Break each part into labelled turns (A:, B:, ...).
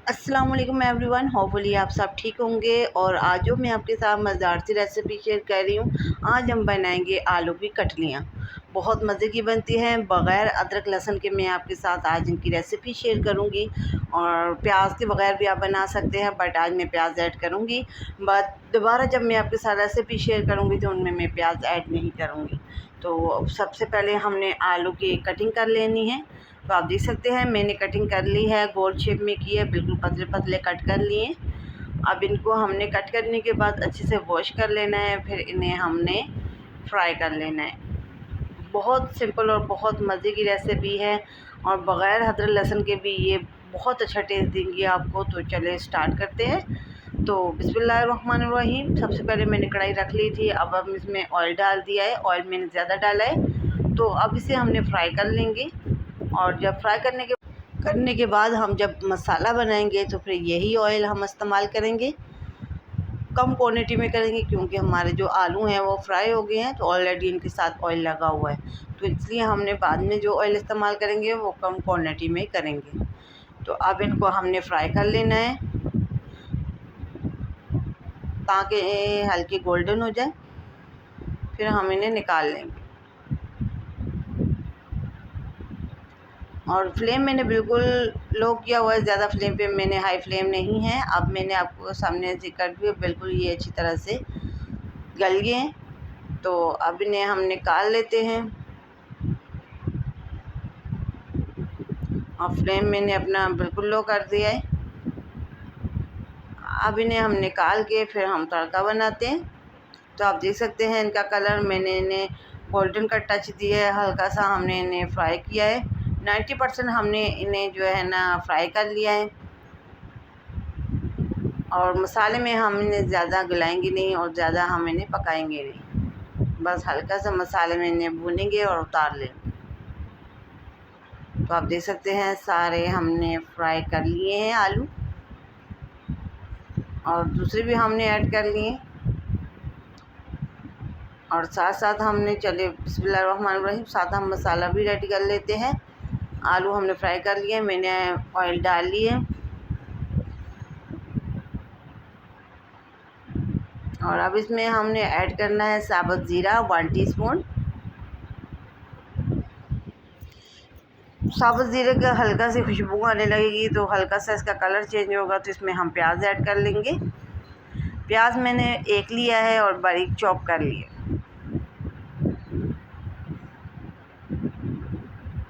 A: अस्सलाम वालेकुम everyone, hopefully आप सब ठीक होंगे। और आज जो मैं आपके साथ मज़ेदार सी रेसिपी शेयर कर रही हूँ, आज हम बनाएंगे आलू की कटलियाँ। बहुत मज़े की बनती हैं, बग़ैर अदरक लहसुन के मैं आपके साथ आज इनकी रेसिपी शेयर करूँगी। और प्याज के बग़ैर भी आप बना सकते हैं, बट आज मैं प्याज ऐड करूँगी। बट दोबारा जब मैं आपके साथ रेसिपी शेयर करूँगी तो उनमें मैं प्याज ऐड नहीं करूँगी। तो सबसे पहले हमने आलू की कटिंग कर लेनी है। तो आप देख सकते हैं मैंने कटिंग कर ली है, गोल शेप में की है, बिल्कुल पतले पतले कट कर लिए। अब इनको हमने कट करने के बाद अच्छे से वॉश कर लेना है, फिर इन्हें हमने फ्राई कर लेना है। बहुत सिंपल और बहुत मज़े की रेसिपी है, और बग़ैर अदरक लहसुन के भी ये बहुत अच्छा टेस्ट देंगी आपको। तो चले स्टार्ट करते हैं। तो बिस्मिल्लाहिर्रहमानिर्रहीम। सबसे पहले मैंने कढ़ाई रख ली थी, अब हम इसमें ऑयल डाल दिया है। ऑयल मैंने ज़्यादा डाला है, तो अब इसे हमने फ्राई कर लेंगे। और जब फ्राई करने के बाद हम जब मसाला बनाएंगे तो फिर यही ऑयल हम इस्तेमाल करेंगे। कम क्वांटिटी में करेंगे क्योंकि हमारे जो आलू हैं वो फ्राई हो गए हैं, तो ऑलरेडी इनके साथ ऑयल लगा हुआ है, तो इसलिए हमने बाद में जो ऑयल इस्तेमाल करेंगे वो कम क्वांटिटी में करेंगे। तो अब इनको हमने फ्राई कर लेना है ताकि हल्के गोल्डन हो जाए, फिर हम इन्हें निकाल लेंगे। और फ्लेम मैंने बिल्कुल लो किया हुआ है, ज़्यादा फ्लेम पे मैंने हाई फ्लेम नहीं है। अब मैंने आपको सामने से कर दिया, बिल्कुल ये अच्छी तरह से गल गए हैं। तो अब इन्हें हम निकाल लेते हैं। और फ्लेम मैंने अपना बिल्कुल लो कर दिया है। अब इन्हें हम निकाल के फिर हम तड़का बनाते हैं। तो आप देख सकते हैं इनका कलर मैंने इन्हें गोल्डन का टच दिया है, हल्का सा हमने इन्हें फ्राई किया है। 90% हमने इन्हें जो है ना फ्राई कर लिया है। और मसाले में हम इन्हें ज़्यादा गलाएंगे नहीं और ज़्यादा हम इन्हें पकाएंगे नहीं, बस हल्का सा मसाले में इन्हें भूनेंगे और उतार लेंगे। तो आप देख सकते हैं सारे हमने फ्राई कर लिए हैं आलू, और दूसरे भी हमने ऐड कर लिए। और साथ साथ हमने चले बिस्मिल्लाहिर्रहमानिर्रहीम साथ हम मसाला भी रेडी कर लेते हैं। आलू हमने फ्राई कर लिए, मैंने ऑयल डाल लिए। और अब इसमें हमने ऐड करना है साबुत ज़ीरा 1 टीस्पून। साबुत ज़ीरे का हल्का सी खुशबू आने लगेगी तो हल्का सा इसका कलर चेंज होगा, तो इसमें हम प्याज ऐड कर लेंगे। प्याज मैंने एक लिया है और बारीक चॉप कर लिया।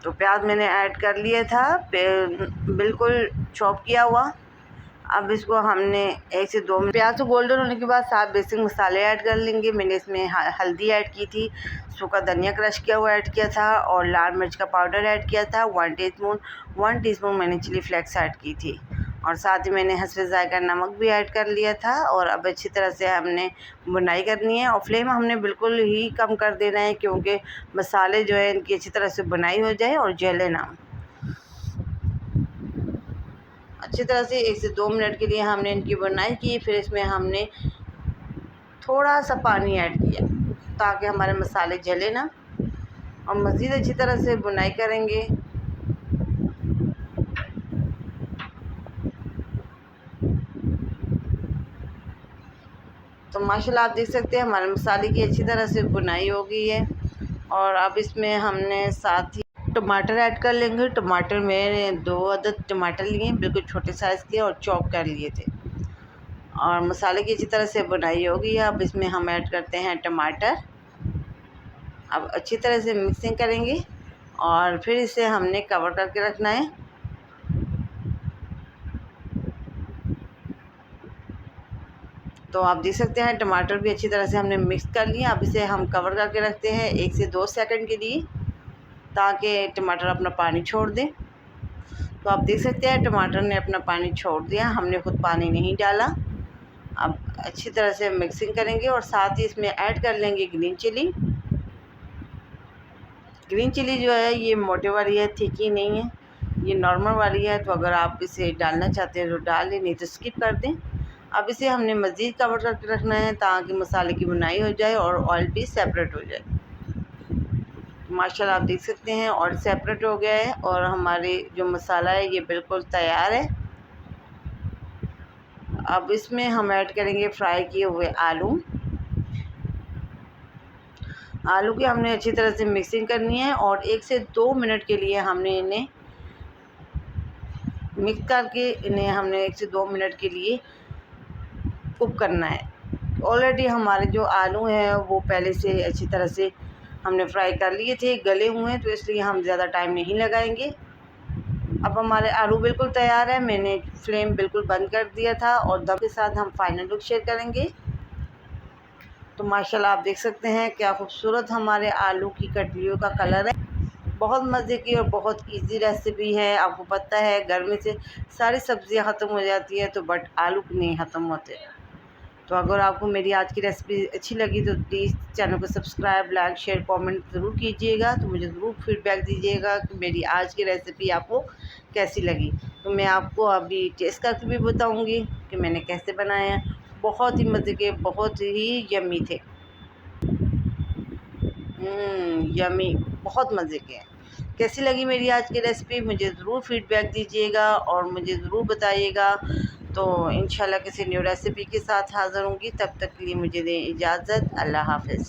A: तो प्याज मैंने ऐड कर लिया था, बिल्कुल चॉप किया हुआ। अब इसको हमने 1 से 2 मिनट प्याज को गोल्डन होने के बाद 7 बेसिक मसाले ऐड कर लेंगे। मैंने इसमें हल्दी ऐड की थी, सूखा धनिया क्रश किया हुआ ऐड किया था, और लाल मिर्च का पाउडर ऐड किया था 1 टीस्पून मैंने चिली फ्लेक्स ऐड की थी, और साथ ही मैंने हस्बे ज़ायका नमक भी ऐड कर लिया था। और अब अच्छी तरह से हमने भुनाई करनी है, और फ्लेम हमने बिल्कुल ही कम कर देना है क्योंकि मसाले जो है इनकी अच्छी तरह से भुनाई हो जाए और जले ना। अच्छी तरह से 1 से 2 मिनट के लिए हमने इनकी भुनाई की। फिर इसमें हमने थोड़ा सा पानी ऐड किया ताकि हमारे मसाले जले ना, और मज़ीद अच्छी तरह से भुनाई करेंगे। तो माशाल्लाह आप देख सकते हैं हमारे मसाले की अच्छी तरह से भुनाई हो गई है। और अब इसमें हमने साथ ही टमाटर ऐड कर लेंगे। टमाटर मैंने 2 अदद टमाटर लिए, बिल्कुल छोटे साइज़ के, और चॉप कर लिए थे। और मसाले की अच्छी तरह से भुनाई हो गई है। अब इसमें हम ऐड करते हैं टमाटर। अब अच्छी तरह से मिक्सिंग करेंगे, और फिर इसे हमने कवर करके रखना है। तो आप देख सकते हैं टमाटर भी अच्छी तरह से हमने मिक्स कर लिया। अब इसे हम कवर करके रखते हैं 1 से 2 सेकंड के लिए, ताकि टमाटर अपना पानी छोड़ दें। तो आप देख सकते हैं टमाटर ने अपना पानी छोड़ दिया, हमने खुद पानी नहीं डाला। अब अच्छी तरह से मिक्सिंग करेंगे, और साथ ही इसमें ऐड कर लेंगे ग्रीन चिली। ग्रीन चिली जो है ये मोटे वाली है, थिकी नहीं है, ये नॉर्मल वाली है। तो अगर आप इसे डालना चाहते हैं तो डाल लें, नहीं तो स्किप कर दें। अब इसे हमने मज़ीद कवर करके रखना है ताकि मसाले की भुनाई हो जाए और ऑयल भी सेपरेट हो जाए। माशाल्लाह आप देख सकते हैं ऑयल सेपरेट हो गया है, और हमारे जो मसाला है ये बिल्कुल तैयार है। अब इसमें हम ऐड करेंगे फ्राई किए हुए आलू। आलू की हमने अच्छी तरह से मिक्सिंग करनी है और 1 से 2 मिनट के लिए हमने इन्हें मिक्स करके हमने 1 से 2 मिनट के लिए कुक करना है। ऑलरेडी हमारे जो आलू हैं वो पहले से अच्छी तरह से हमने फ्राई कर लिए थे, गले हुए हैं, तो इसलिए हम ज़्यादा टाइम नहीं लगाएंगे। अब हमारे आलू बिल्कुल तैयार है। मैंने फ्लेम बिल्कुल बंद कर दिया था और दम के साथ हम फाइनल लुक शेयर करेंगे। तो माशाल्लाह आप देख सकते हैं क्या खूबसूरत हमारे आलू की कटलियों का कलर है। बहुत मज़े की और बहुत इजी रेसिपी है। आपको पता है गर्मी से सारी सब्जियां ख़त्म हो जाती है, तो बट आलू नहीं ख़त्म होते। तो अगर आपको मेरी आज की रेसिपी अच्छी लगी तो प्लीज़ चैनल को सब्सक्राइब, लाइक, शेयर, कमेंट ज़रूर कीजिएगा। तो मुझे ज़रूर फीडबैक दीजिएगा कि मेरी आज की रेसिपी आपको कैसी लगी। तो मैं आपको अभी टेस्ट करके भी बताऊंगी कि मैंने कैसे बनाया। बहुत ही मज़े के, बहुत ही यम्मी थे। यम्मी, बहुत मज़े के हैं। कैसी लगी मेरी आज की रेसिपी मुझे ज़रूर फीडबैक दीजिएगा और मुझे ज़रूर बताइएगा। तो इंशाल्लाह किसी न्यू रेसिपी के साथ हाज़िर होंगी। तब तक के लिए मुझे दें इजाज़त। अल्लाह हाफ़िज़।